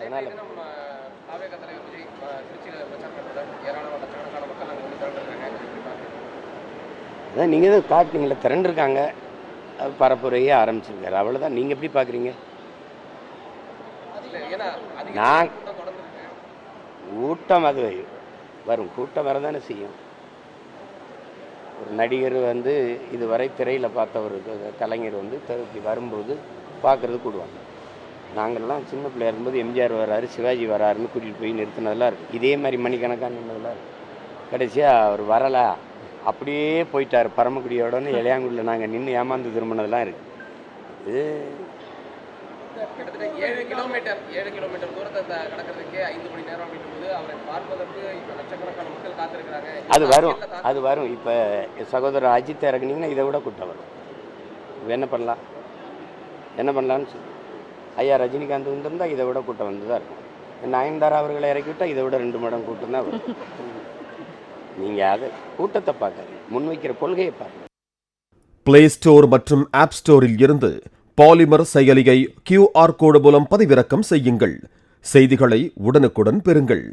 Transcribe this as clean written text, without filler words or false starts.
அதனால அதான் நீங்கள் தான் காட்டுங்கள திரண்டிருக்காங்க, பரப்புரையே ஆரம்பிச்சிருக்காரு, அவ்வளோதான். நீங்கள் எப்படி பார்க்குறீங்க? நான் கூட்டம் அது வரும், கூட்டம் வரதானே செய்யும். ஒரு நடிகர் இதுவரை திரையில் பார்த்த ஒரு கலைஞர் இப்படி வரும்போது பார்க்குறது கூடுவாங்க. நாங்கள்லாம் சின்ன பிள்ளையா இருக்கும்போது எம்ஜிஆர் வராரு, சிவாஜி வராருன்னு கூட்டிகிட்டு போய் நிறுத்தினதெல்லாம் இருக்குது. இதே மாதிரி மணிக்கணக்கான நின்றதெல்லாம் இருக்குது. கடைசியாக அவர் வரலை, அப்படியே போயிட்டார் பரமக்குடியோடனே இளையாங்குடியில் நாங்கள் நின்று ஏமாந்து திரும்பினதெல்லாம் இருக்குது. இது கிட்டத்தட்ட 7 கிலோமீட்டர் தூரத்தை கடக்கிறதுக்கே 5 மணி நேரம் அப்படிங்கும்போது அவரை பார்ப்பதற்கு இப்போ லட்சக்கணக்கான மக்கள் காத்திருக்கிறாங்க. அது வரும். இப்போ சகோதரர் அஜித் இறக்குனீங்கன்னா இதை விட கூட்டம் வரும். என்ன பண்ணலான்னு சொல்லி ஐயா ரஜினிகாந்த் வந்திருந்தால் இதை விட கூட்டம் வந்து தான் இருக்கும். நயன்தாரா அவர்களை இறக்கிவிட்டால் இதை விட 2 மடங்கு கூட்டம் தான் வரும். நீங்கள் அதை கூட்டத்தை பார்க்காது, முன்வைக்கிற கொள்கையை பார்க்க. பிளே ஸ்டோர் மற்றும் ஆப் ஸ்டோரில் இருந்து பாலிமர் செயலியை QR கோடு மூலம் பதிவிறக்கம் செய்யுங்கள். செய்திகளை உடனுக்குடன் பெறுங்கள்.